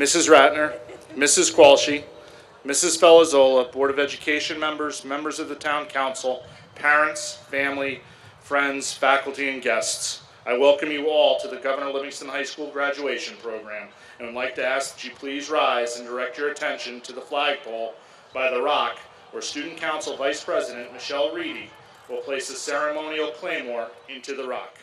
Mrs. Ratner, Mrs. Qualshi, Mrs. Felizzola, Board of Education members, members of the Town Council, parents, family, friends, faculty, and guests. I welcome you all to the Governor Livingston High School graduation program and would like to ask that you please rise and direct your attention to the flagpole by the rock where Student Council Vice President Michelle Reedy will place a ceremonial claymore into the rock.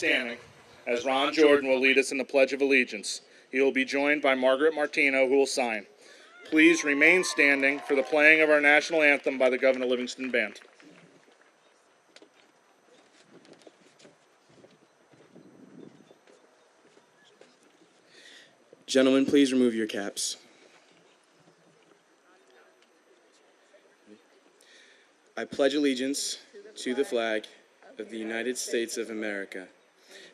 standing as Ron Jordan will lead us in the Pledge of Allegiance. He will be joined by Margaret Martino, who will sign. Please remain standing for the playing of our national anthem by the Governor Livingston Band. Gentlemen, please remove your caps. I pledge allegiance to the flag of the United States of America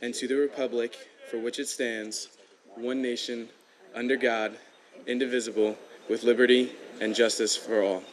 and to the republic for which it stands, one nation, under God, indivisible, with liberty and justice for all.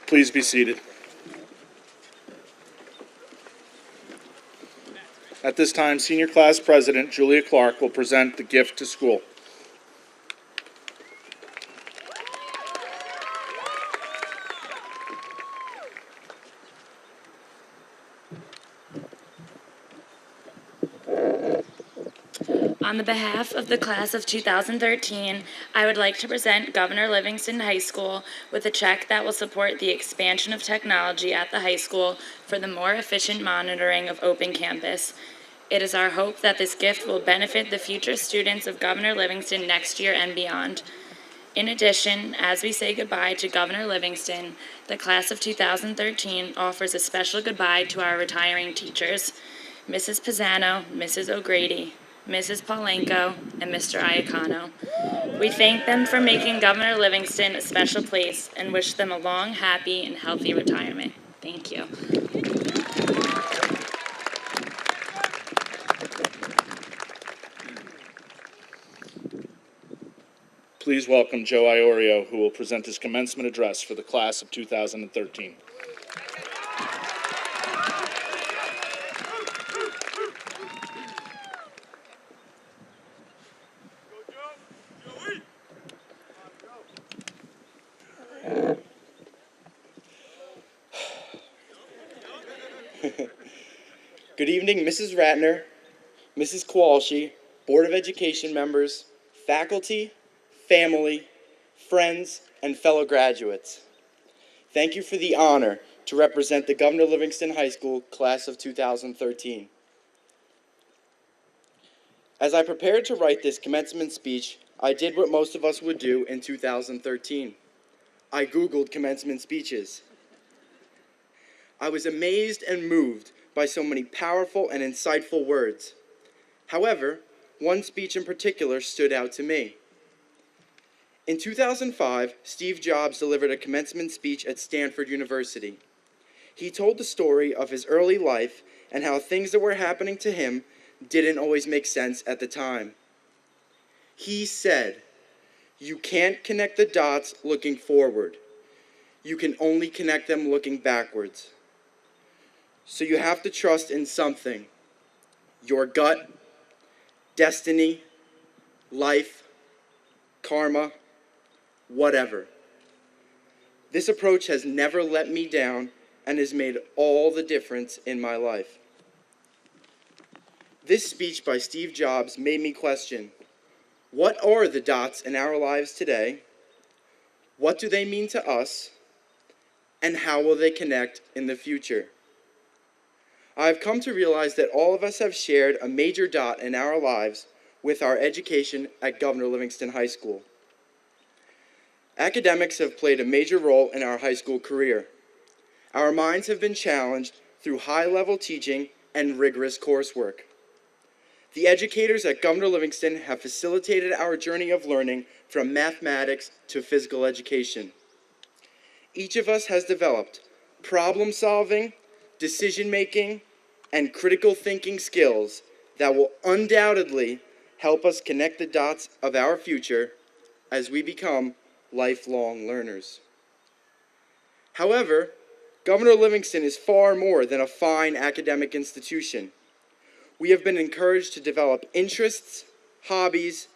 Please be seated. At this time, Senior Class President Julia Clark will present the gift to school. On the behalf of the class of 2013, I would like to present Governor Livingston High School with a check that will support the expansion of technology at the high school for the more efficient monitoring of Open Campus. It is our hope that this gift will benefit the future students of Governor Livingston next year and beyond. In addition, as we say goodbye to Governor Livingston, the class of 2013 offers a special goodbye to our retiring teachers, Mrs. Pisano, Mrs. O'Grady, Mrs. Paulenko, and Mr. Iacano. We thank them for making Governor Livingston a special place and wish them a long, happy, and healthy retirement. Thank you. Please welcome Joe Iorio, who will present his commencement address for the class of 2013. Good evening, Mrs. Ratner, Mrs. Kowalski, Board of Education members, faculty, family, friends, and fellow graduates. Thank you for the honor to represent the Governor Livingston High School class of 2013. As I prepared to write this commencement speech, I did what most of us would do in 2013. I Googled commencement speeches. I was amazed and moved by so many powerful and insightful words. However, one speech in particular stood out to me. In 2005, Steve Jobs delivered a commencement speech at Stanford University. He told the story of his early life and how things that were happening to him didn't always make sense at the time. He said, "You can't connect the dots looking forward. You can only connect them looking backwards. So you have to trust in something. Your gut, destiny, life, karma, whatever. This approach has never let me down and has made all the difference in my life." This speech by Steve Jobs made me question, what are the dots in our lives today, What do they mean to us? And how will they connect in the future? I've come to realize that all of us have shared a major dot in our lives with our education at Governor Livingston High School. Academics have played a major role in our high school career. Our minds have been challenged through high-level teaching and rigorous coursework. The educators at Governor Livingston have facilitated our journey of learning from mathematics to physical education. Each of us has developed problem-solving, decision-making, and critical thinking skills that will undoubtedly help us connect the dots of our future as we become lifelong learners. However, Governor Livingston is far more than a fine academic institution. We have been encouraged to develop interests, hobbies,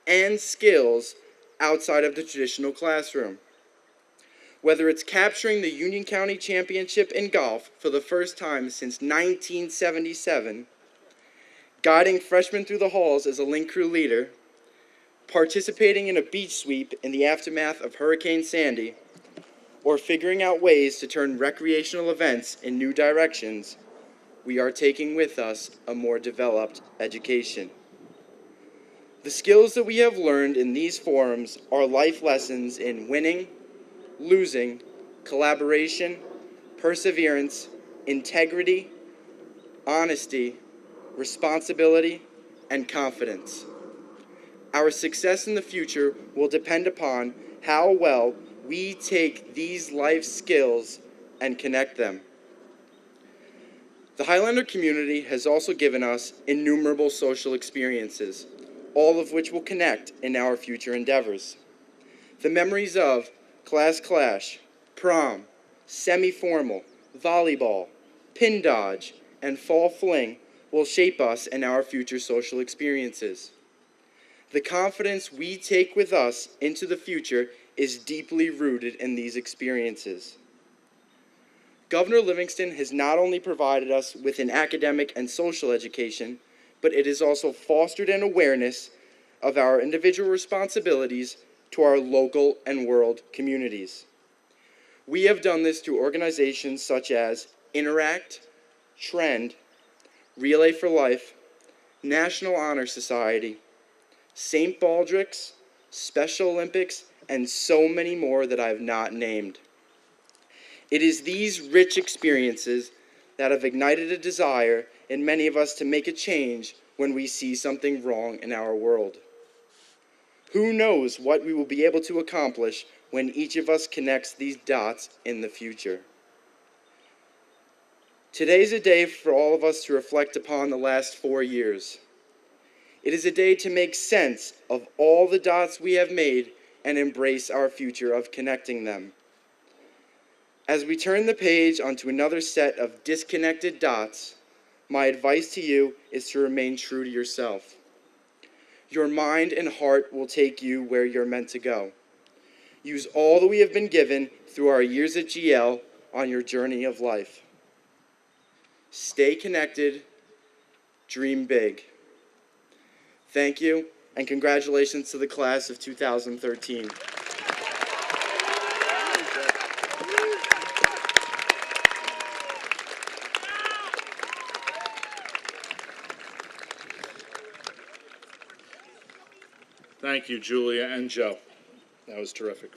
and skills outside of the traditional classroom. Whether it's capturing the Union County Championship in golf for the first time since 1977, guiding freshmen through the halls as a link crew leader, participating in a beach sweep in the aftermath of Hurricane Sandy, or figuring out ways to turn recreational events in new directions, we are taking with us a more developed education. The skills that we have learned in these forums are life lessons in winning, losing, collaboration, perseverance, integrity, honesty, responsibility, and confidence. Our success in the future will depend upon how well we take these life skills and connect them. The Highlander community has also given us innumerable social experiences, all of which will connect in our future endeavors. The memories of class clash, prom, semi-formal, volleyball, pin dodge, and fall fling will shape us in our future social experiences. The confidence we take with us into the future is deeply rooted in these experiences. Governor Livingston has not only provided us with an academic and social education, but it has also fostered an awareness of our individual responsibilities to our local and world communities. We have done this through organizations such as Interact, Trend, Relay for Life, National Honor Society, St. Baldrick's, Special Olympics, and so many more that I have not named. It is these rich experiences that have ignited a desire in many of us to make a change when we see something wrong in our world. Who knows what we will be able to accomplish when each of us connects these dots in the future. Today's a day for all of us to reflect upon the last 4 years. It is a day to make sense of all the dots we have made and embrace our future of connecting them. As we turn the page onto another set of disconnected dots, my advice to you is to remain true to yourself. Your mind and heart will take you where you're meant to go. Use all that we have been given through our years at GL on your journey of life. Stay connected, dream big. Thank you, and congratulations to the class of 2013. Thank you, Julia and Joe. That was terrific.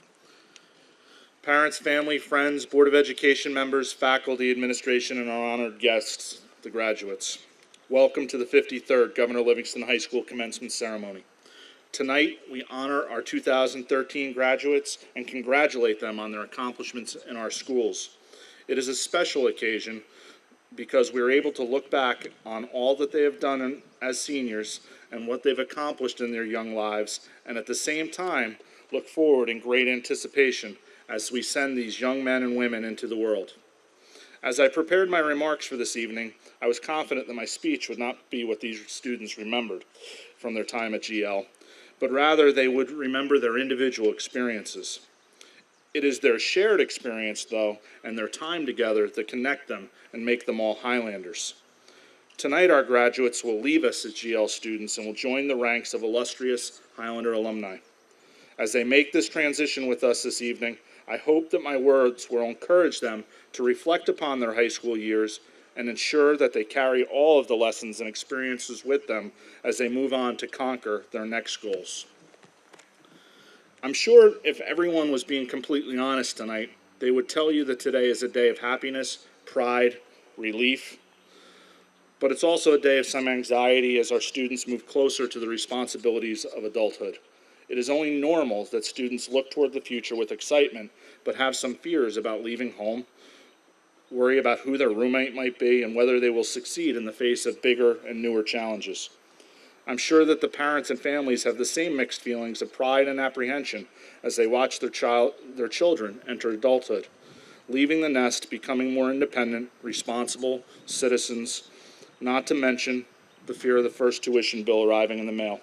Parents, family, friends, Board of Education members, faculty, administration, and our honored guests, the graduates. Welcome to the 53rd Governor Livingston High School Commencement Ceremony. Tonight, we honor our 2013 graduates and congratulate them on their accomplishments in our schools. It is a special occasion because we are able to look back on all that they have done as seniors and what they've accomplished in their young lives, and at the same time, look forward in great anticipation as we send these young men and women into the world. As I prepared my remarks for this evening, I was confident that my speech would not be what these students remembered from their time at GL, but rather they would remember their individual experiences. It is their shared experience, though, and their time together that connect them and make them all Highlanders. Tonight, our graduates will leave us as GL students and will join the ranks of illustrious Highlander alumni. As they make this transition with us this evening, I hope that my words will encourage them to reflect upon their high school years and ensure that they carry all of the lessons and experiences with them as they move on to conquer their next goals. I'm sure if everyone was being completely honest tonight, they would tell you that today is a day of happiness, pride, relief, but it's also a day of some anxiety as our students move closer to the responsibilities of adulthood. It is only normal that students look toward the future with excitement, but have some fears about leaving home, worry about who their roommate might be, and whether they will succeed in the face of bigger and newer challenges. I'm sure that the parents and families have the same mixed feelings of pride and apprehension as they watch their children enter adulthood, leaving the nest, becoming more independent, responsible citizens, not to mention the fear of the first tuition bill arriving in the mail.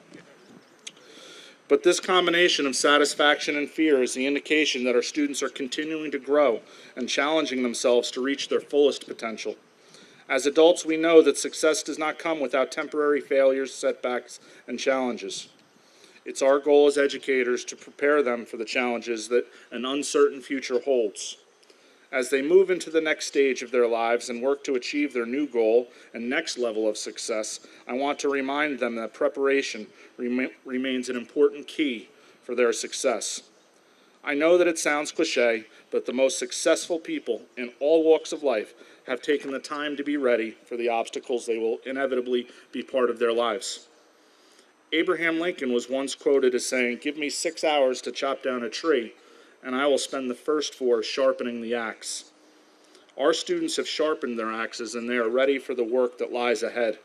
But this combination of satisfaction and fear is the indication that our students are continuing to grow and challenging themselves to reach their fullest potential. As adults, we know that success does not come without temporary failures, setbacks, and challenges. It's our goal as educators to prepare them for the challenges that an uncertain future holds. As they move into the next stage of their lives and work to achieve their new goal and next level of success, I want to remind them that preparation remains an important key for their success. I know that it sounds cliche, but the most successful people in all walks of life have taken the time to be ready for the obstacles they will inevitably be part of their lives. Abraham Lincoln was once quoted as saying, "Give me 6 hours to chop down a tree, and I will spend the first 4 sharpening the axe." Our students have sharpened their axes, and they are ready for the work that lies ahead.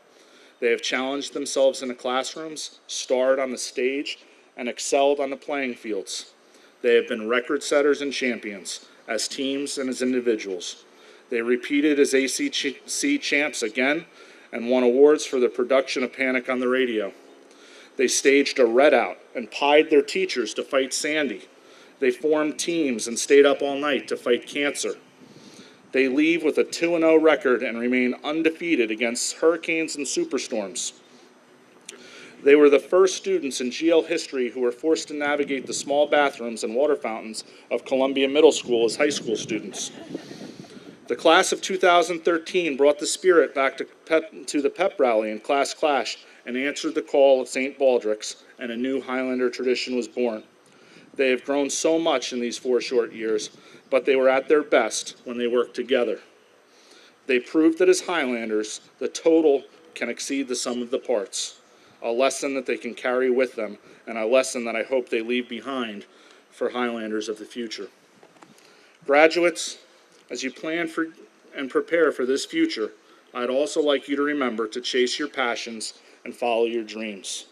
They have challenged themselves in the classrooms, starred on the stage, and excelled on the playing fields. They have been record setters and champions, as teams and as individuals. They repeated as ACC champs again, and won awards for the production of Panic on the Radio. They staged a readout and pied their teachers to fight Sandy. They formed teams and stayed up all night to fight cancer. They leave with a 2-0 record and remain undefeated against hurricanes and superstorms. They were the first students in GL history who were forced to navigate the small bathrooms and water fountains of Columbia Middle School as high school students. The class of 2013 brought the spirit back to the pep rally and class clash and answered the call of St. Baldrick's, and a new Highlander tradition was born. They have grown so much in these 4 short years, but they were at their best when they worked together. They proved that as Highlanders, the total can exceed the sum of the parts, a lesson that they can carry with them, and a lesson that I hope they leave behind for Highlanders of the future. Graduates, as you plan for and prepare for this future, I'd also like you to remember to chase your passions and follow your dreams.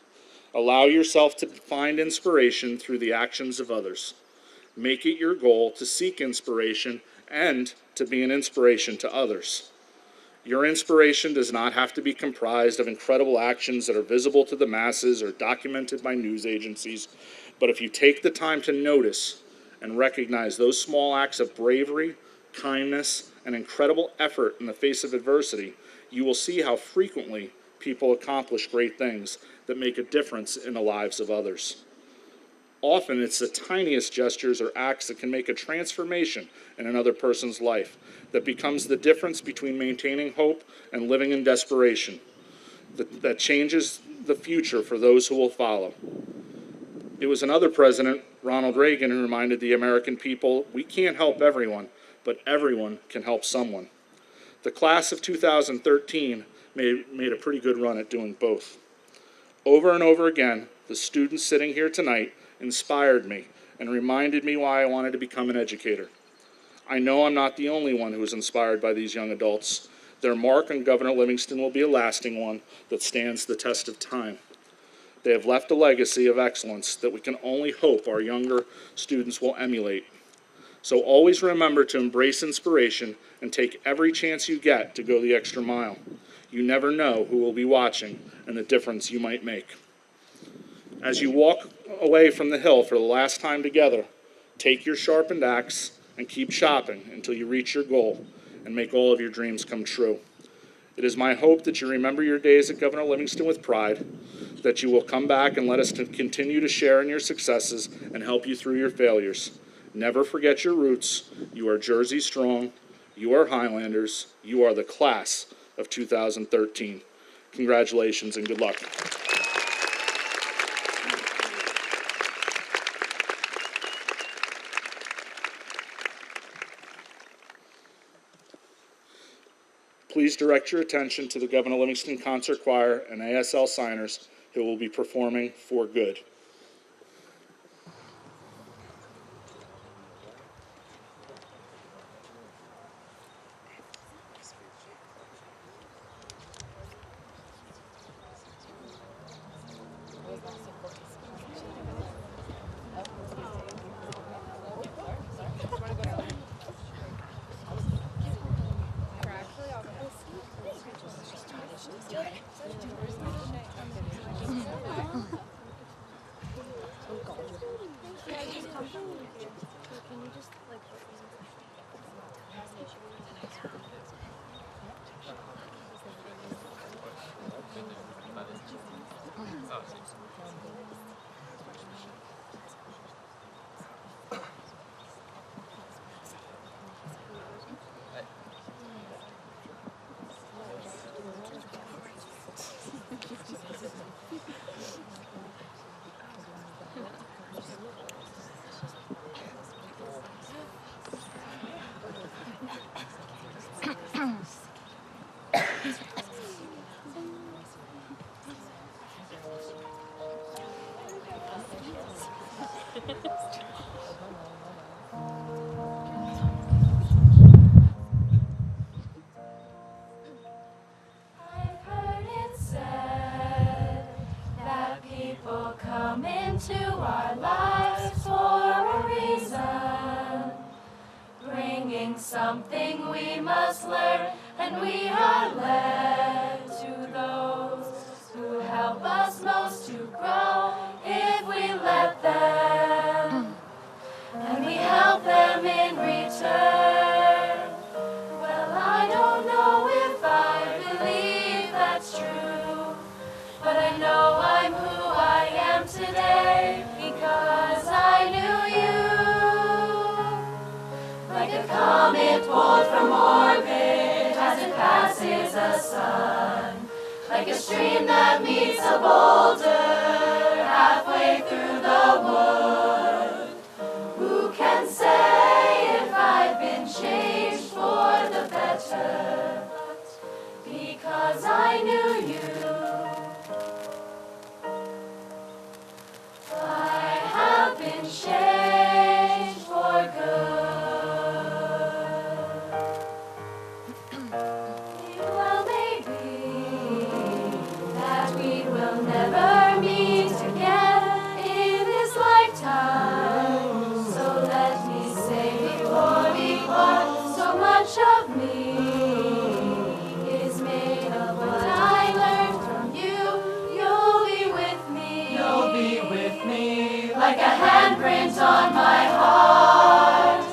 Allow yourself to find inspiration through the actions of others. Make it your goal to seek inspiration and to be an inspiration to others. Your inspiration does not have to be comprised of incredible actions that are visible to the masses or documented by news agencies, but if you take the time to notice and recognize those small acts of bravery, kindness, and incredible effort in the face of adversity, you will see how frequently people accomplish great things that make a difference in the lives of others. Often it's the tiniest gestures or acts that can make a transformation in another person's life that becomes the difference between maintaining hope and living in desperation, that changes the future for those who will follow. It was another president, Ronald Reagan, who reminded the American people, we can't help everyone, but everyone can help someone. The class of 2013 made a pretty good run at doing both. Over and over again, the students sitting here tonight inspired me and reminded me why I wanted to become an educator. I know I'm not the only one who was inspired by these young adults. Their mark on Governor Livingston will be a lasting one that stands the test of time. They have left a legacy of excellence that we can only hope our younger students will emulate. So always remember to embrace inspiration and take every chance you get to go the extra mile. You never know who will be watching and the difference you might make. As you walk away from the hill for the last time together, take your sharpened axe and keep chopping until you reach your goal and make all of your dreams come true. It is my hope that you remember your days at Governor Livingston with pride, that you will come back and let us continue to share in your successes and help you through your failures. Never forget your roots. You are Jersey strong. You are Highlanders. You are the class of 2013. Congratulations and good luck. Please direct your attention to the Governor Livingston Concert Choir and ASL signers who will be performing For Good. Come into our lives for a reason, bringing something we must learn, and we are led to those who help us most to grow if we let them, and we help them in return. Well, I don't know if I believe that's true, but I know I'm who I am today because I knew you. Like a comet pulled from orbit as it passes a sun, like a stream that meets a boulder halfway through the wood. Who can say if I've been changed for the better? Because I knew you. I have been changed for good. Well, maybe that we will never meet again in this lifetime. So let me say before we part, so much of me is made of what I learned from you. You'll be with me. You'll be with me like a handprint on my heart.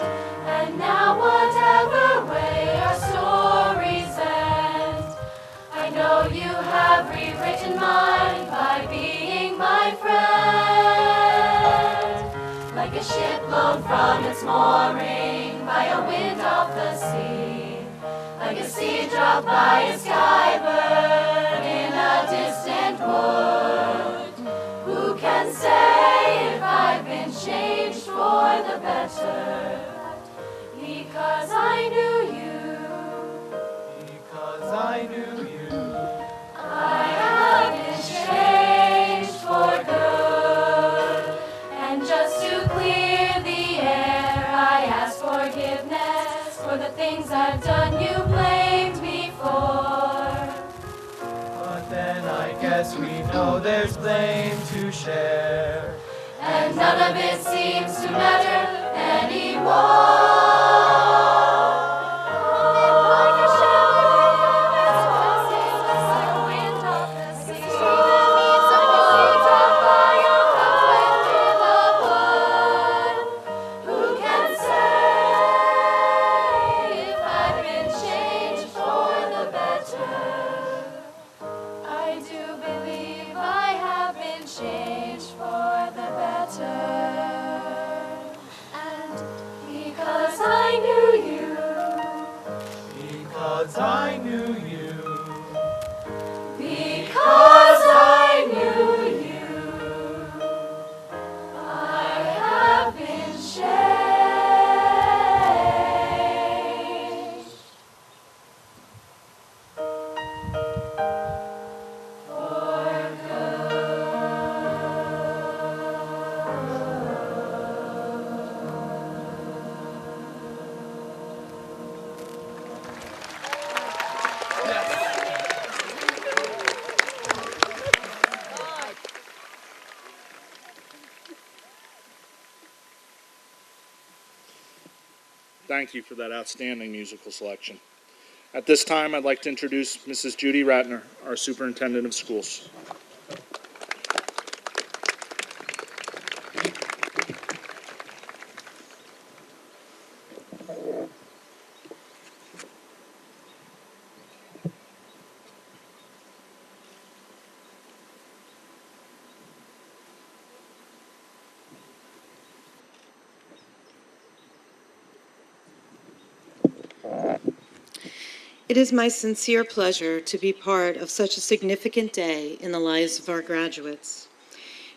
And now whatever way our stories end, I know you have rewritten mine by being my friend. Like a ship blown from its mooring by a wind off the sea, like a seed dropped by a skybird in a distant wood. Who can say if I've been changed for the better? Because I knew you. Because I knew you. I have been changed for good. And just to clear the air, I ask forgiveness for the things I've done you blamed me for. But then I guess we know there's blame to share. And none of it seems to matter anymore. Like a ship that's passing like a wind off the sea, like a seed dropped by a halfway through the wood. Who can say if I've been changed for the better? I do believe I have Thank you for that outstanding musical selection. At this time, I'd like to introduce Mrs. Judy Ratner, our Superintendent of Schools. It is my sincere pleasure to be part of such a significant day in the lives of our graduates.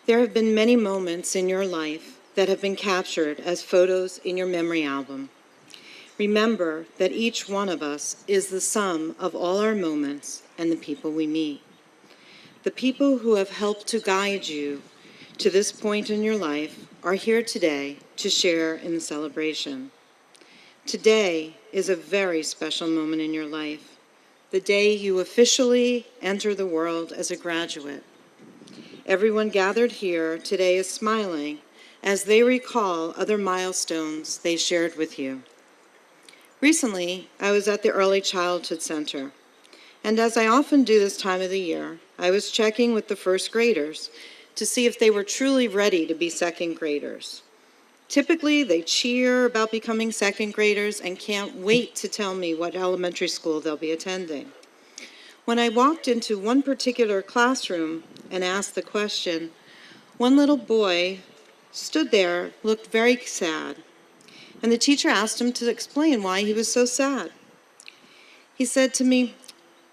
There have been many moments in your life that have been captured as photos in your memory album. Remember that each one of us is the sum of all our moments and the people we meet. The people who have helped to guide you to this point in your life are here today to share in the celebration. Today is a very special moment in your life, the day you officially enter the world as a graduate. Everyone gathered here today is smiling as they recall other milestones they shared with you. Recently, I was at the Early Childhood Center, and as I often do this time of the year, I was checking with the first graders to see if they were truly ready to be second graders. Typically, they cheer about becoming second graders and can't wait to tell me what elementary school they'll be attending. When I walked into one particular classroom and asked the question, one little boy stood there, looked very sad, and the teacher asked him to explain why he was so sad. He said to me,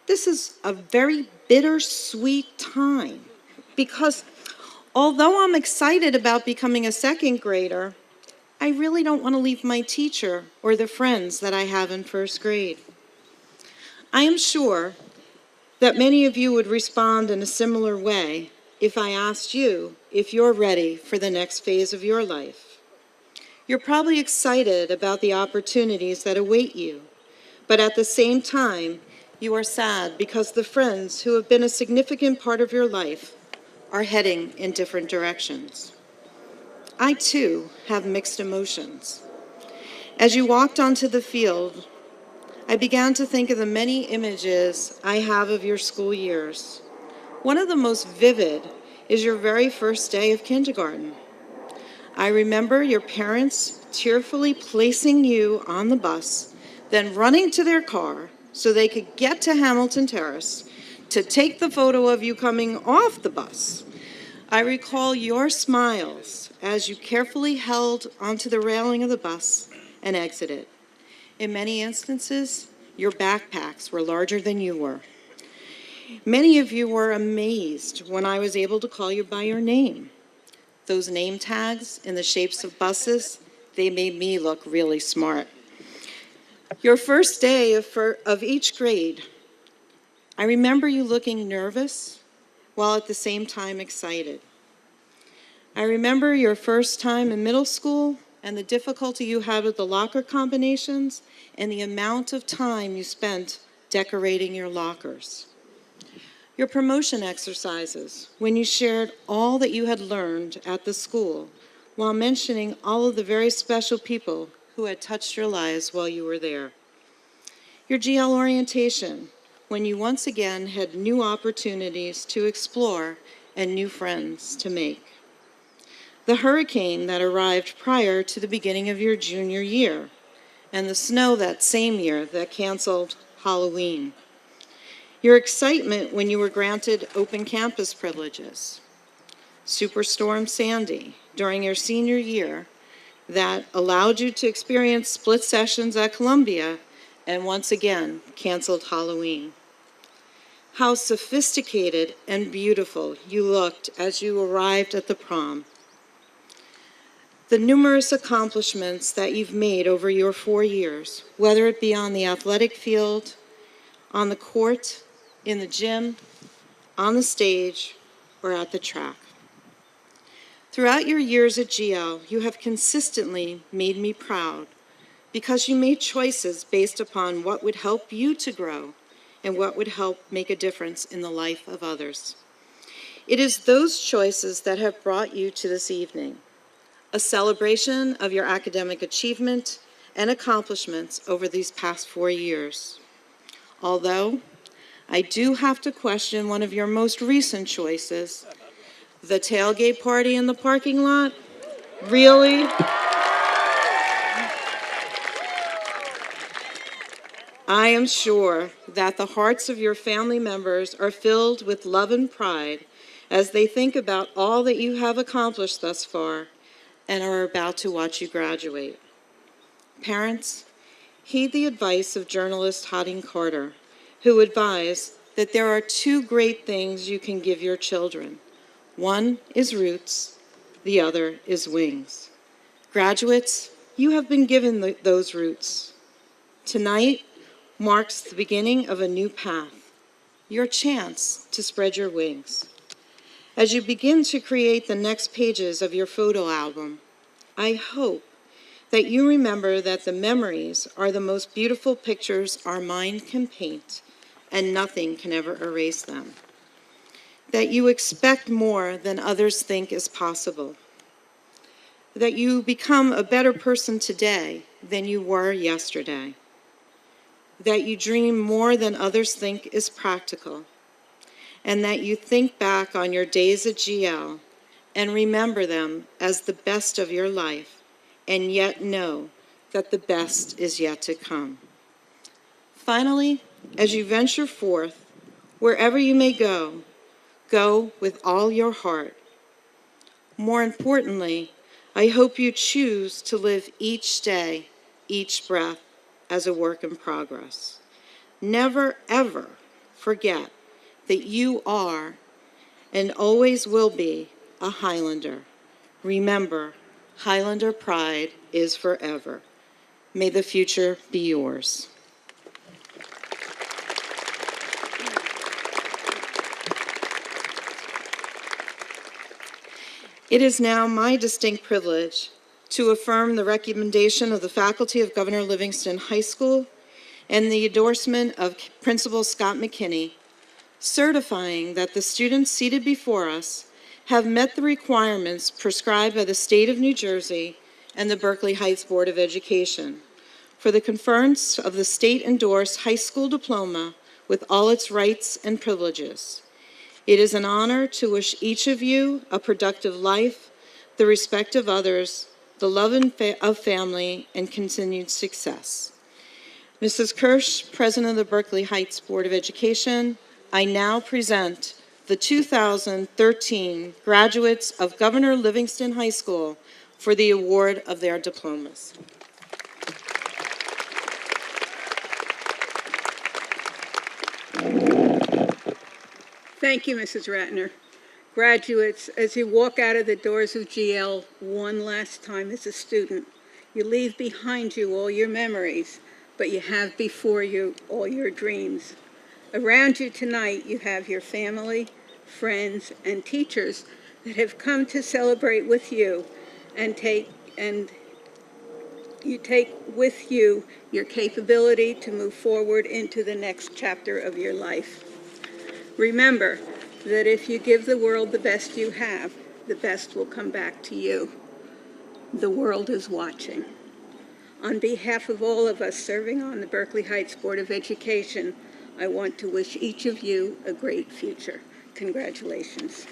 "This is a very bittersweet time because although I'm excited about becoming a second grader, I really don't want to leave my teacher or the friends that I have in first grade." I am sure that many of you would respond in a similar way if I asked you if you're ready for the next phase of your life. You're probably excited about the opportunities that await you, but at the same time, you are sad because the friends who have been a significant part of your life are heading in different directions. I, too, have mixed emotions. As you walked onto the field, I began to think of the many images I have of your school years. One of the most vivid is your very first day of kindergarten. I remember your parents tearfully placing you on the bus, then running to their car so they could get to Hamilton Terrace to take the photo of you coming off the bus. I recall your smiles as you carefully held onto the railing of the bus and exited. In many instances, your backpacks were larger than you were. Many of you were amazed when I was able to call you by your name. Those name tags in the shapes of buses, they made me look really smart. Your first day of each grade, I remember you looking nervous while at the same time excited. I remember your first time in middle school and the difficulty you had with the locker combinations and the amount of time you spent decorating your lockers. Your promotion exercises, when you shared all that you had learned at the school while mentioning all of the very special people who had touched your lives while you were there. Your GL orientation, when you once again had new opportunities to explore and new friends to make. The hurricane that arrived prior to the beginning of your junior year, and the snow that same year that canceled Halloween. Your excitement when you were granted open campus privileges. Superstorm Sandy during your senior year that allowed you to experience split sessions at Columbia and once again canceled Halloween. How sophisticated and beautiful you looked as you arrived at the prom. The numerous accomplishments that you've made over your 4 years, whether it be on the athletic field, on the court, in the gym, on the stage, or at the track. Throughout your years at GL, you have consistently made me proud because you made choices based upon what would help you to grow and what would help make a difference in the life of others. It is those choices that have brought you to this evening, a celebration of your academic achievement and accomplishments over these past 4 years. Although, I do have to question one of your most recent choices, the tailgate party in the parking lot. Really? I am sure that the hearts of your family members are filled with love and pride as they think about all that you have accomplished thus far and are about to watch you graduate. Parents, heed the advice of journalist Hodding Carter, who advised that there are two great things you can give your children. One is roots, the other is wings. Graduates, you have been given those roots. Tonight marks the beginning of a new path, your chance to spread your wings. As you begin to create the next pages of your photo album, I hope that you remember that the memories are the most beautiful pictures our mind can paint, and nothing can ever erase them. That you expect more than others think is possible. That you become a better person today than you were yesterday. That you dream more than others think is practical. And that you think back on your days at GL and remember them as the best of your life, and yet know that the best is yet to come. Finally, as you venture forth, wherever you may go, go with all your heart. More importantly, I hope you choose to live each day, each breath, as a work in progress. Never, ever forget that you are and always will be a Highlander. Remember, Highlander pride is forever. May the future be yours. It is now my distinct privilege to affirm the recommendation of the faculty of Governor Livingston High School and the endorsement of Principal Scott McKinney, certifying that the students seated before us have met the requirements prescribed by the State of New Jersey and the Berkeley Heights Board of Education for the conference of the state-endorsed high school diploma with all its rights and privileges. It is an honor to wish each of you a productive life, the respect of others, the love of family, and continued success. Mrs. Kirsch, President of the Berkeley Heights Board of Education, I now present the 2013 graduates of Governor Livingston High School for the award of their diplomas. Thank you, Mrs. Ratner. Graduates, as you walk out of the doors of GL one last time as a student, you leave behind you all your memories, but you have before you all your dreams. Around you tonight, you have your family, friends, and teachers that have come to celebrate with you and you take with you your capability to move forward into the next chapter of your life. Remember that if you give the world the best you have, the best will come back to you. The world is watching. On behalf of all of us serving on the Berkeley Heights Board of Education, I want to wish each of you a great future. Congratulations.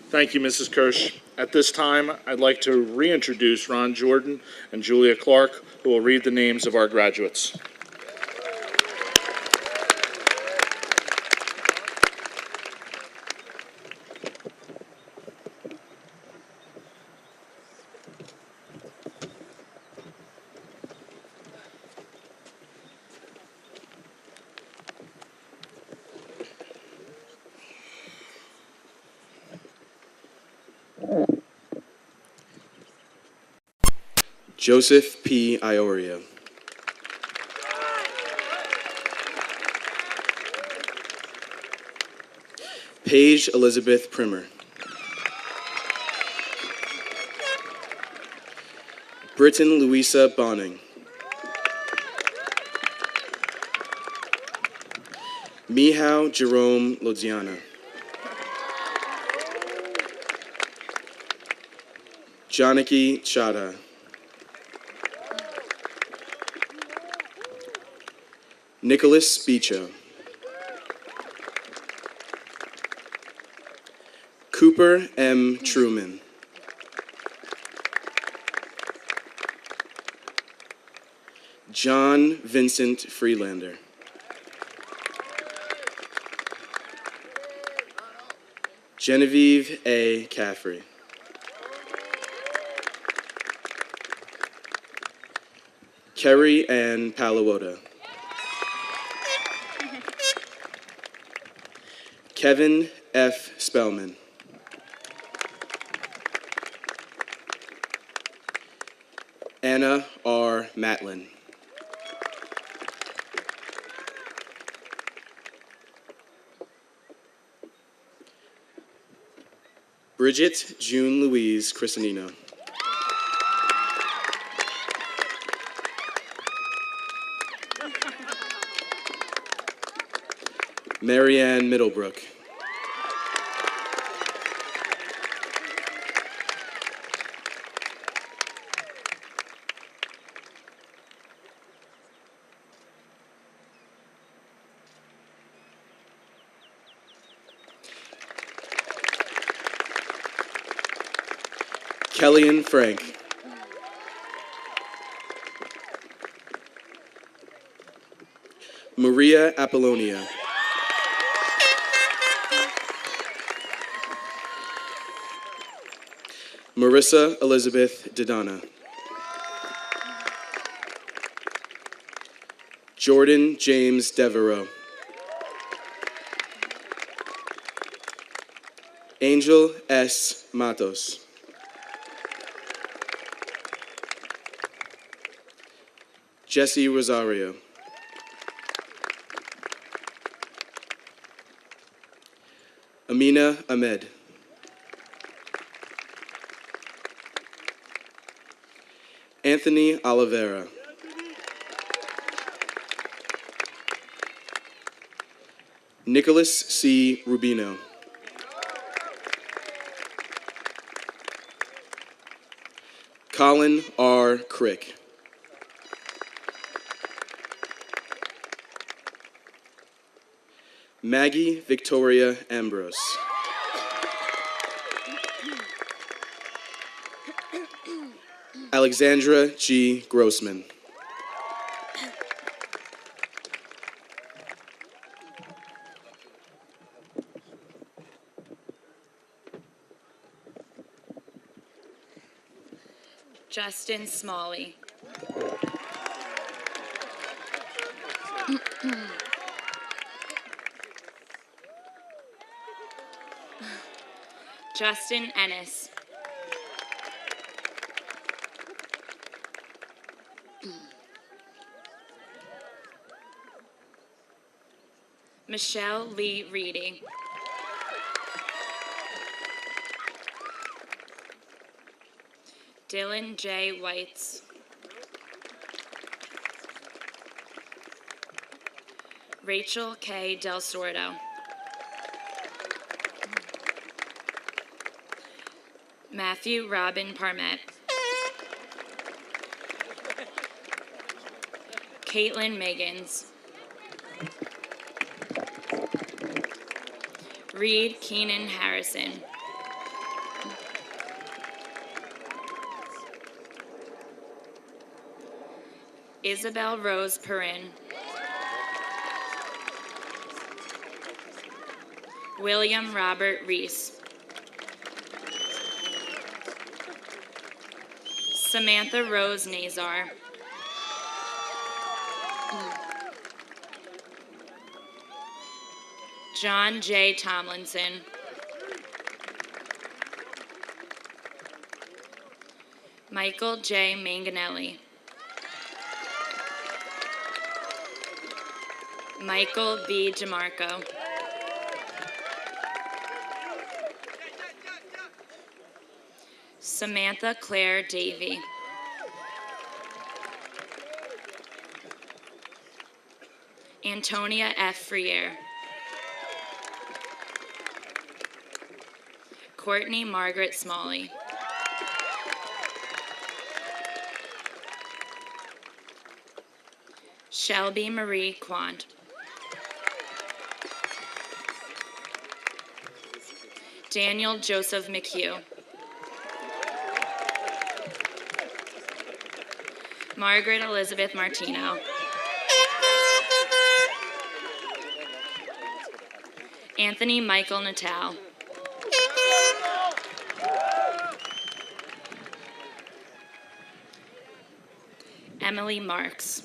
Thank you, Mrs. Kirsch. At this time, I'd like to reintroduce Ron Jordan and Julia Clark, who will read the names of our graduates. Joseph P. Iorio. Paige Elizabeth Primer. Britton Louisa Bonning. Mihao Jerome Lodziana. Janaki Chada. Nicholas Beecho. Cooper M. Truman. John Vincent Freelander. Genevieve A. Caffrey. Kerry Ann Palawota. Kevin F. Spellman. Anna R. Matlin. Bridget June Louise Crisanino. Marianne Middlebrook. Kellyanne Frank. Maria Apollonia. Marissa Elizabeth Didana. Jordan James Devereaux. Angel S. Matos. Jesse Rosario. Amina Ahmed. Anthony Oliveira. Nicholas C. Rubino. Colin R. Crick. Maggie Victoria Ambrose. Alexandra G. Grossman. Justin Smalley. Justin Ennis. Michelle Lee Reedy. Dylan J. Whites. Rachel K. Del Sordo. Matthew Robin Parmet. Caitlin Meggins. Reed Keenan Harrison. Isabel Rose Perrin. William Robert Reese. Samantha Rose Nazar. John J. Tomlinson. Michael J. Manganelli. Michael B. DeMarco. Samantha Claire Davey. Antonia F. Friere. Courtney Margaret Smalley. Shelby Marie Quant. Daniel Joseph McHugh. Margaret Elizabeth Martino. Anthony Michael Natal. Emily Marks.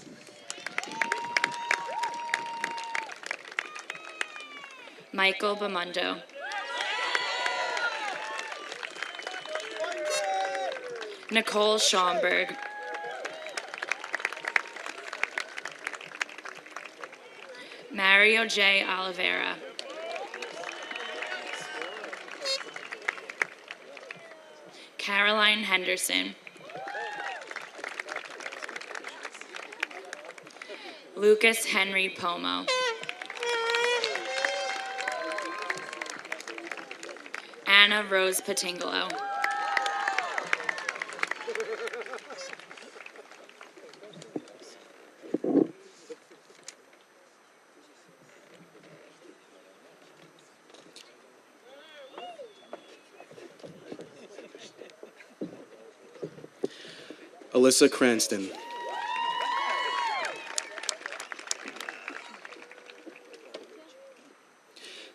Michael Bamundo. Nicole Schaumburg. Mario J. Oliveira. Caroline Henderson. Lucas Henry Pomo. Anna Rose Patingalo. Alyssa Cranston.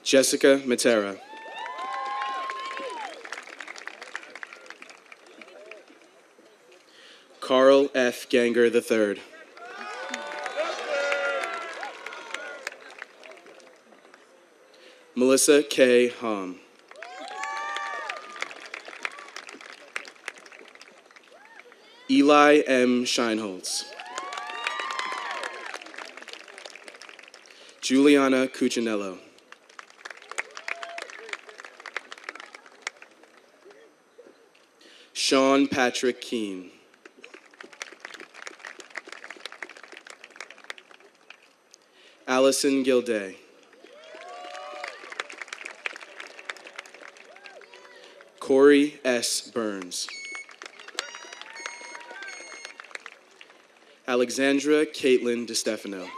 Jessica Matera. Carl F. Ganger III. Melissa K. Hom. Eli M. Scheinholz. Juliana Cuccinello. Sean Patrick Keene. Allison Gilday. Corey S. Burns. Alexandra Caitlin DeStefano.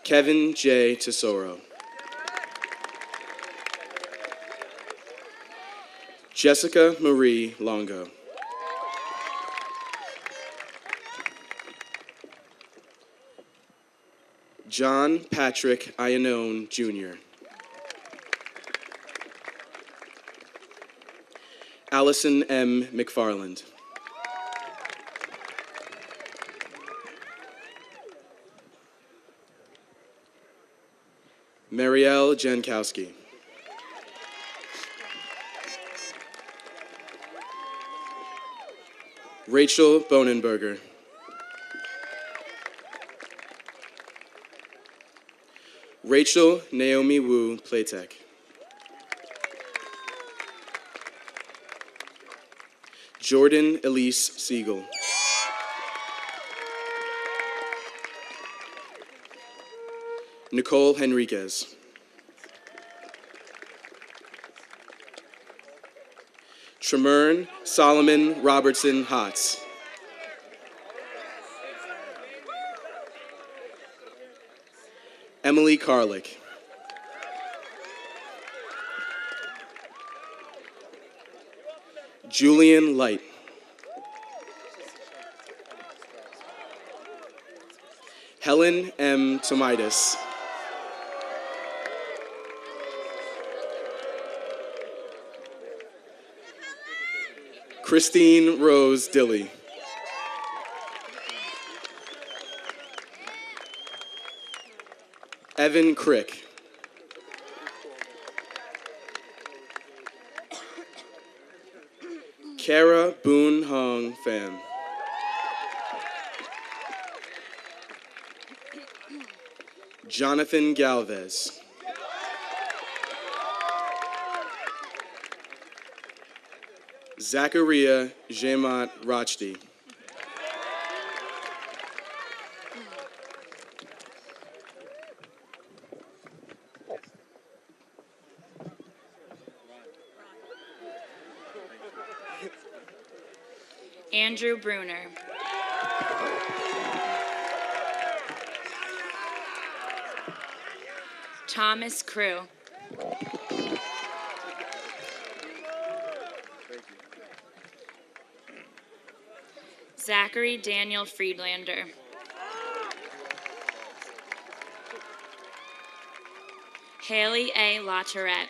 Kevin J. Tesoro. Jessica Marie Longo. John Patrick Iannone, Jr. Allison M. McFarland. Marielle Jankowski. Rachel Bonenberger. Rachel Naomi Wu Playtech. Jordan Elise Siegel. Nicole Henriquez. Tremern Solomon Robertson Hotz. Emily Carlick. Julian Light. Helen M. Tomaitis. Christine Rose Dilly. Evan Crick. Kara Boon Hong Pham. Jonathan Galvez. Zachariah Jemot Rochdy. Andrew Bruner. Thomas Crew. Zachary Daniel Friedlander. Haley A. LaTourette.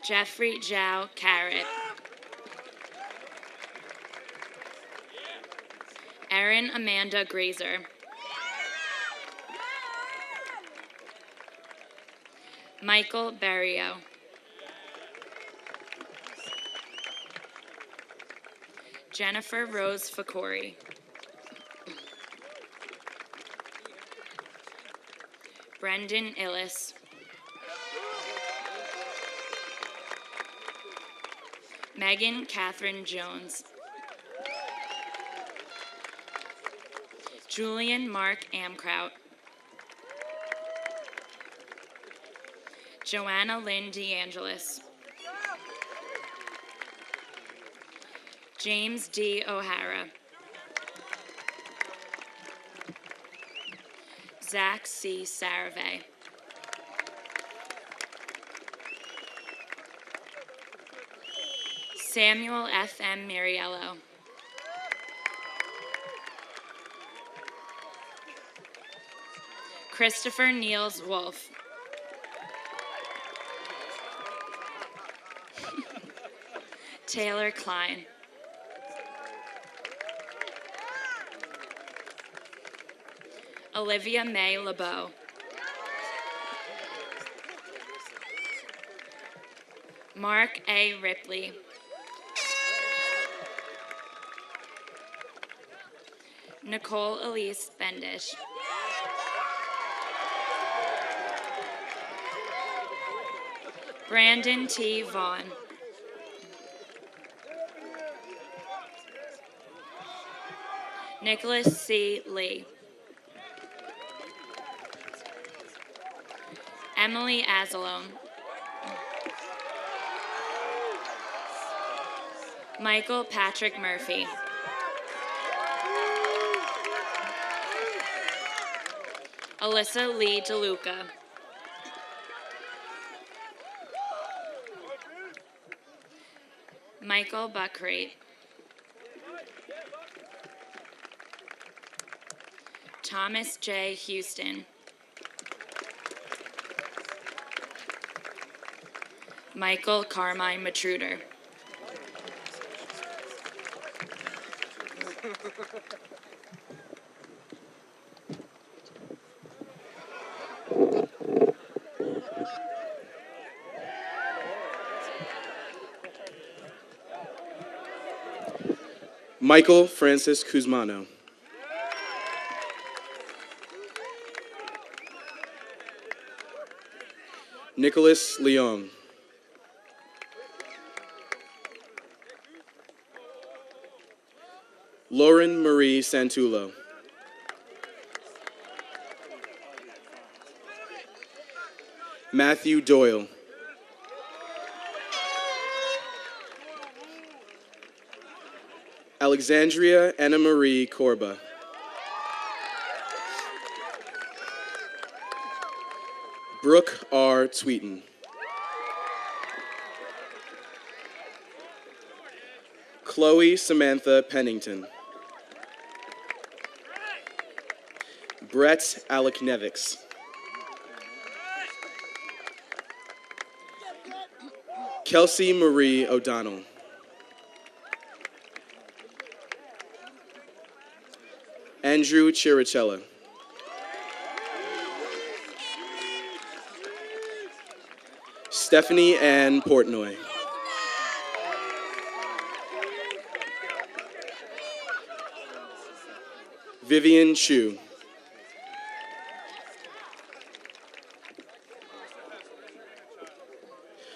Jeffrey Zhao Carrot. Erin Amanda Grazer. Michael Barrio. Jennifer Rose Fakori. Brendan Illis. Megan Catherine Jones. Julian Mark Amkraut. Joanna Lynn DeAngelis. James D. O'Hara. Zach C. Sarave. Samuel F. M. Miriello. Christopher Niels Wolf. Taylor Klein. Olivia May LeBeau. Mark A. Ripley. Nicole Elise Bendish. Brandon T. Vaughn. Nicholas C. Lee. Emily Azalone. Michael Patrick Murphy. Alyssa Lee DeLuca. Michael Buckrate. Thomas J. Houston. Michael Carmine Matruder. Michael Francis Kuzmano. Nicholas Leong. Lauren Marie Santulo. Matthew Doyle. Alexandria Anna Marie Corba. Brooke R. Tweeton. Chloe Samantha Pennington. Brett Aleknevics. Kelsey Marie O'Donnell. Andrew Chiricella. Stephanie Ann Portnoy. Vivian Chu.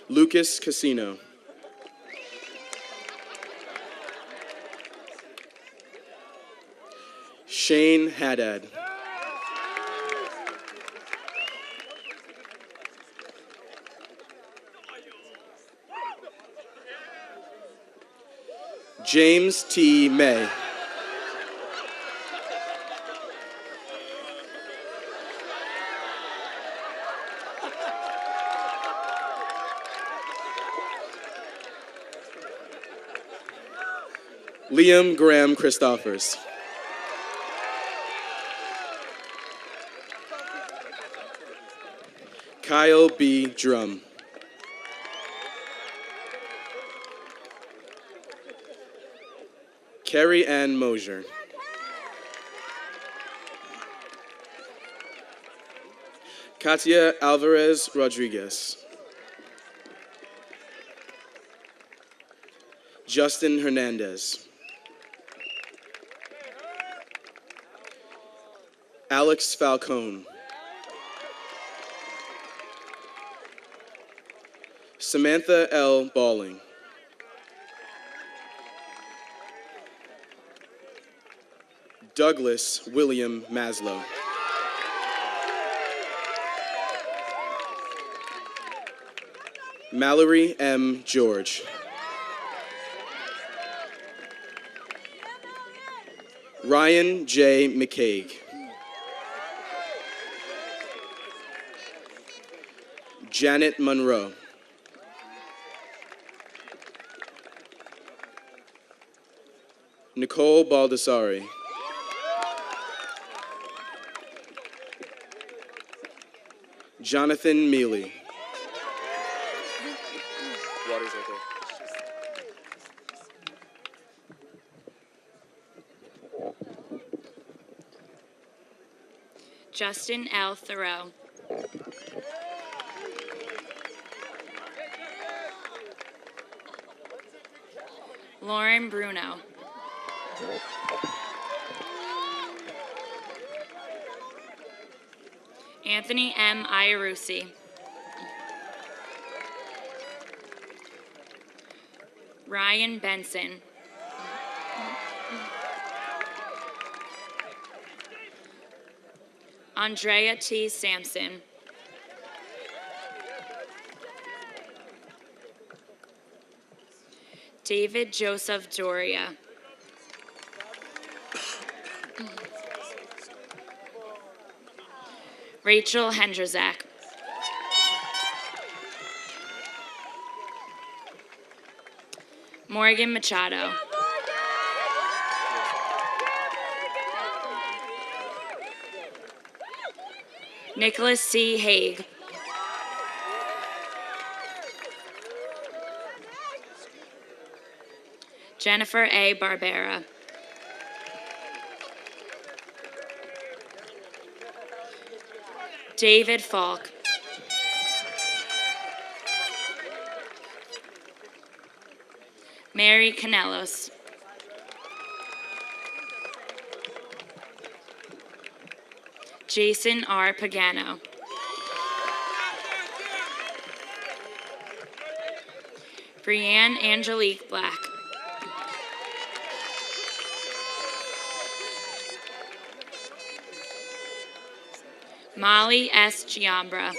Lucas Casino. Shane Haddad. James T. May. Liam Graham Christophers. Kyle B. Drum. Carrie Ann Mosier. Katia Alvarez Rodriguez. Justin Hernandez. Alex Falcone. Samantha L. Balling. Douglas William Maslow. Mallory M. George. Ryan J. McCaig. Janet Monroe. Nicole Baldessari. Jonathan Mealy. Water's right there. Justin L. Thoreau. Lauren Bruno. Anthony M. Iarusi. Ryan Benson. Andrea T. Sampson. David Joseph Doria. Rachel Hendrzak. Morgan Machado. Nicholas C. Haig. Jennifer A. Barbera. David Falk. Mary Canelos. Jason R. Pagano. Brianne Angelique Black. Molly S. Giambra.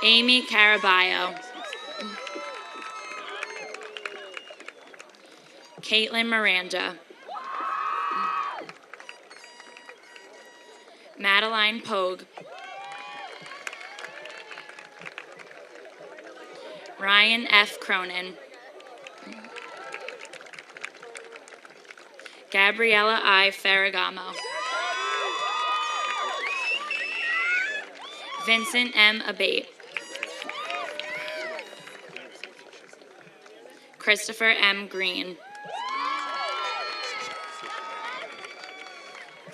Amy Caraballo. Caitlin Miranda. Madeline Pogue. Ryan F. Cronin. Gabriella I. Ferragamo. Vincent M. Abate. Christopher M. Green.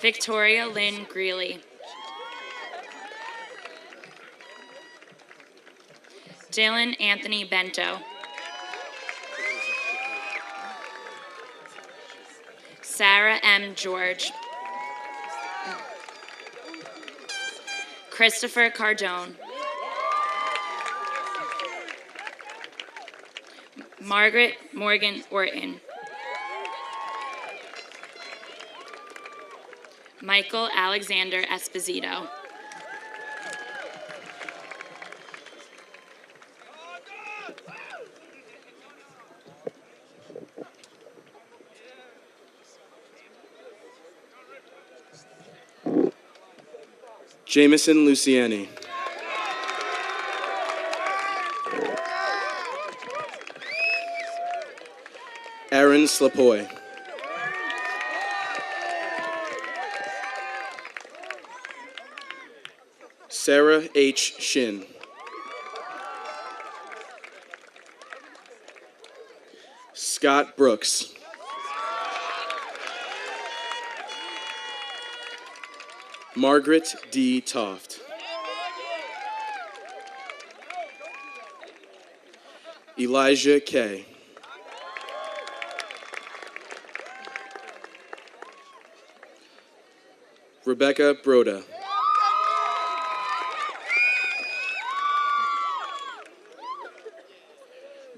Victoria Lynn Greeley. Dylan Anthony Bento. Sarah M. George. Christopher Cardone. Margaret Morgan Orton. Michael Alexander Esposito. Jameson Luciani. Aaron Slapoy. Sarah H. Shin. Scott Brooks. Margaret D. Toft. Elijah K. Rebecca Broda.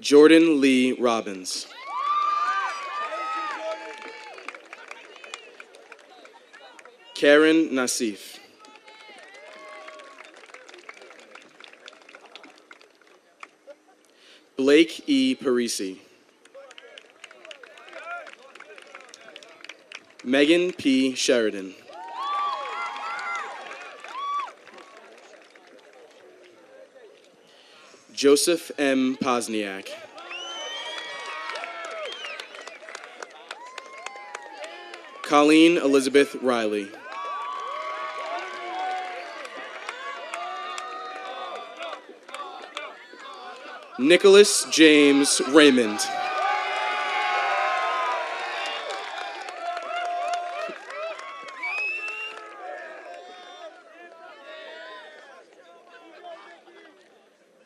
Jordan Lee Robbins. Karen Nassif. Blake E. Parisi. Megan P. Sheridan. Joseph M. Posniak. Colleen Elizabeth Riley. Nicholas James Raymond.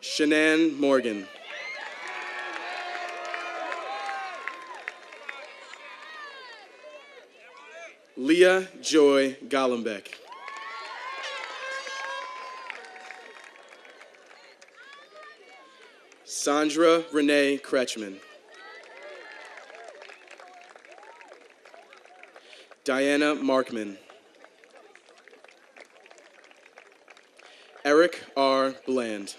Shanann Morgan. Leah Joy Golombek. Sandra Renee Kretschmann. Diana Markman. Eric R. Bland.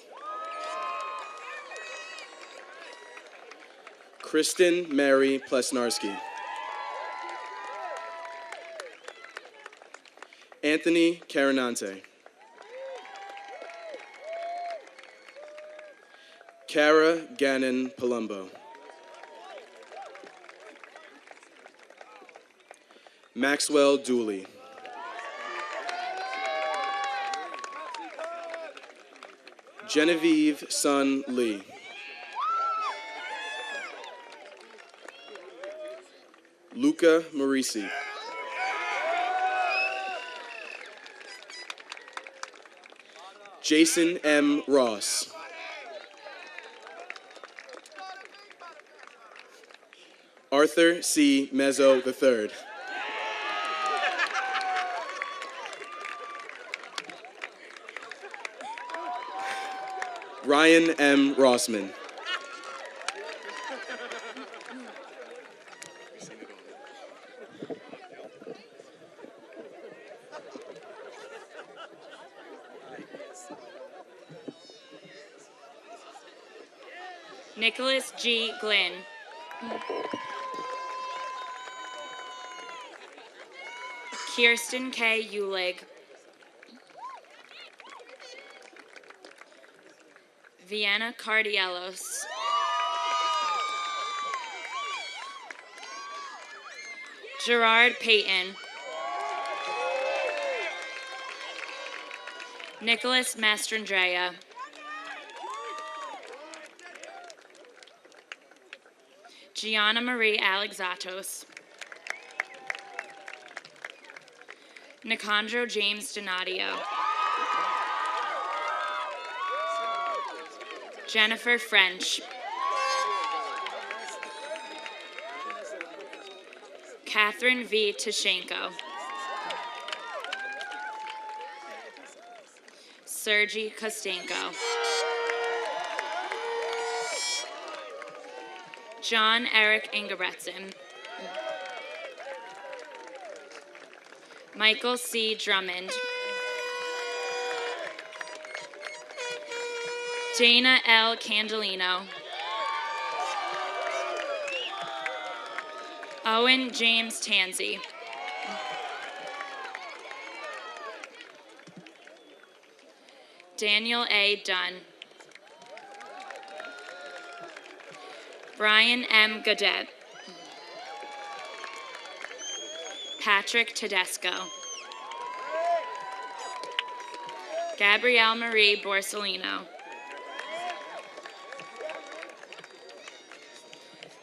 Kristen Mary Plesnarski. Anthony Carinante. Cara Gannon Palumbo. Maxwell Dooley. Genevieve Sun Lee. Luca Marisi. Jason M. Ross. Arthur C. Mezzo III. Ryan M. Rossman. Nicholas G. Glynn. Kirsten K. Ulig. Vienna Cardiellos. Gerard Payton. Nicholas Mastrandrea. Gianna Marie Alexatos. Nicandro James Donadio. Jennifer French. Catherine V. Tashenko. Sergey Kostenko. John Eric Ingebretson. Michael C. Drummond. Dana L. Candelino. Owen James Tansey. Daniel A. Dunn. Brian M. Gadet. Patrick Tedesco. Gabrielle Marie Borsellino.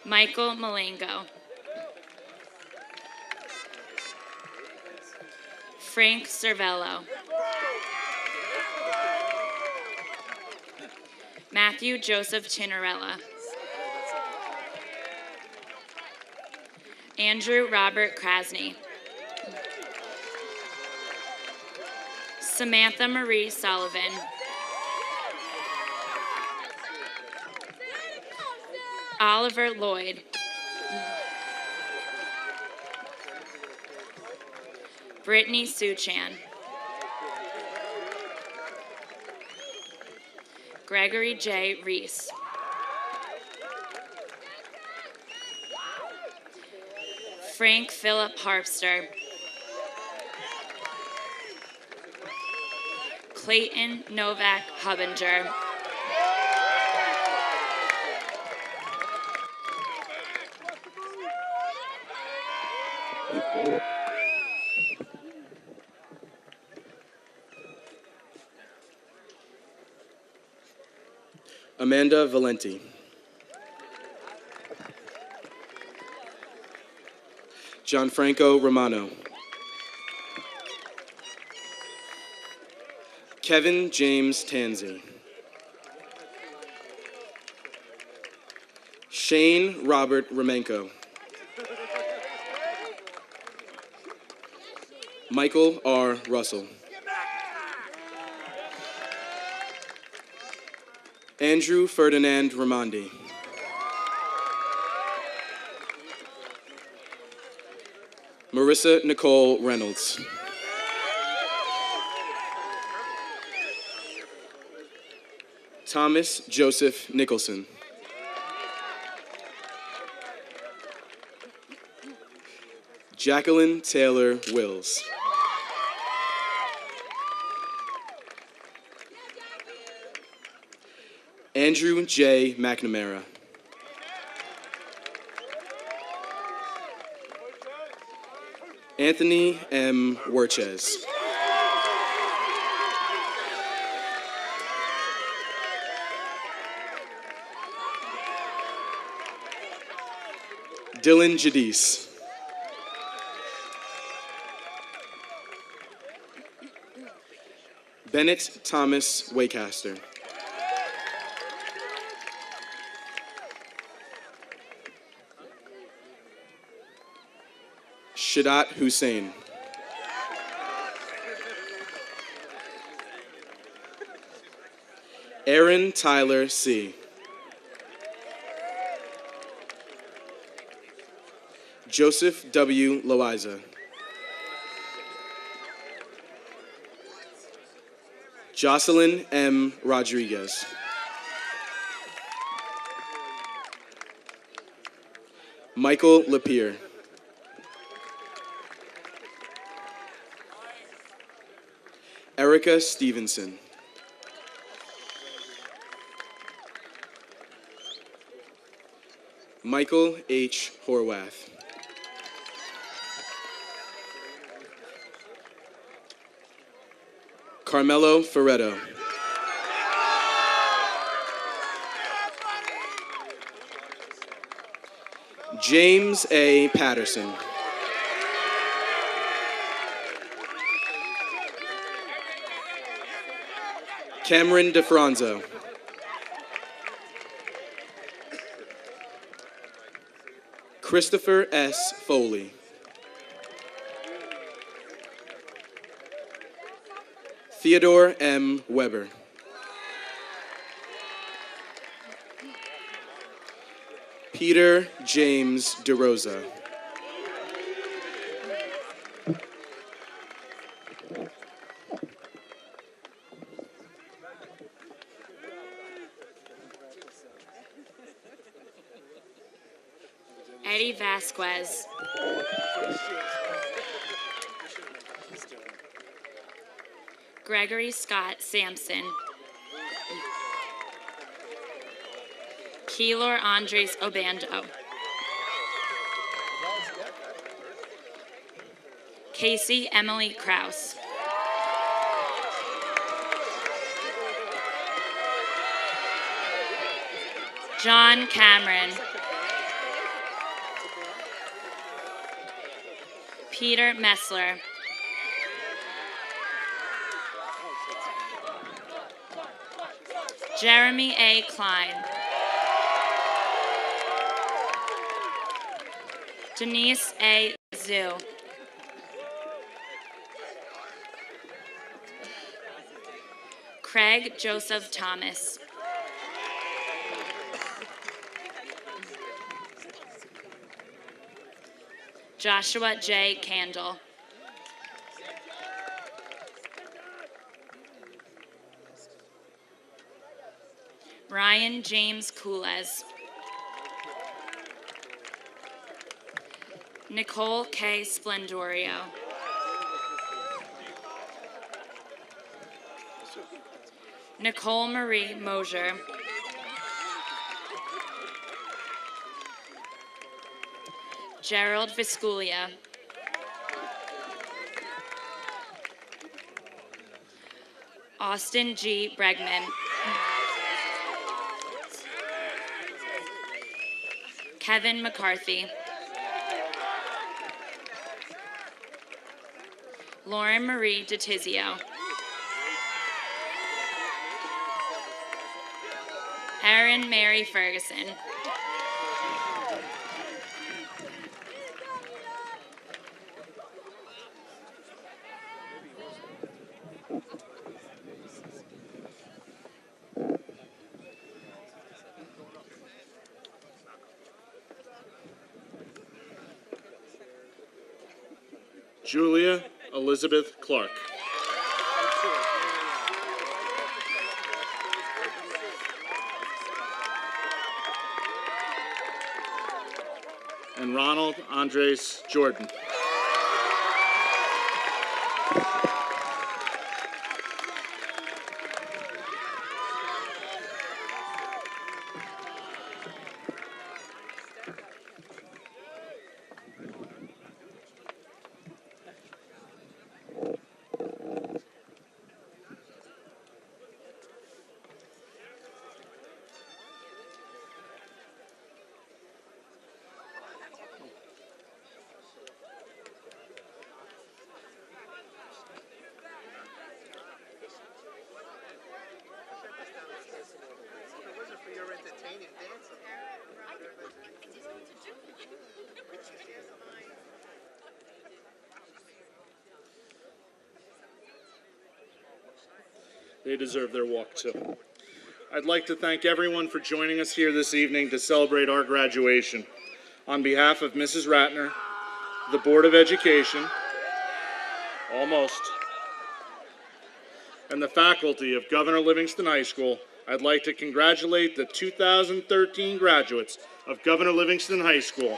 Michael Malengo. Frank Cervello. Matthew Joseph Tinarella. Andrew Robert Krasny. Samantha Marie Sullivan. Oliver Lloyd. Brittany Suchan. Gregory J. Reese. Frank Philip Harpster. Clayton Novak Hubbinger. Amanda Valenti. Gianfranco Romano. Kevin James Tanzi. Shane Robert Romenko. Michael R. Russell. Andrew Ferdinand Ramondi. Marissa Nicole Reynolds. Thomas Joseph Nicholson. Jacqueline Taylor Wills. Andrew J. McNamara. Anthony M. Werchez. Dylan Jadis. Bennett Thomas Waycaster. Shadat Hussein. Aaron Tyler C. Joseph W. Loiza. Jocelyn M. Rodriguez. Michael Lapierre. Erica Stevenson. Michael H. Horwath. Carmelo Ferretto. James A. Patterson. Cameron DeFranzo. Christopher S. Foley. Theodore M. Weber. Peter James DeRosa. Eddie Vasquez. Gregory Scott Sampson. Keylor Andres Obando. Casey Emily Kraus. John Cameron. Peter Messler. Jeremy A. Klein. Denise A. Zhu. Craig Joseph Thomas. Joshua J. Candle. Ryan James Coolez. Nicole K. Splendorio. Nicole Marie Mosier. Gerald Visculia. Austin G. Bregman. Kevin McCarthy. Lauren Marie DeTizio. Erin Mary Ferguson. Julia Elizabeth Clark. And Ronald Andres Jordan. They deserve their walk too. I'd like to thank everyone for joining us here this evening to celebrate our graduation. On behalf of Mrs. Ratner, the Board of Education, and the faculty of Governor Livingston High School, I'd like to congratulate the 2013 graduates of Governor Livingston High School.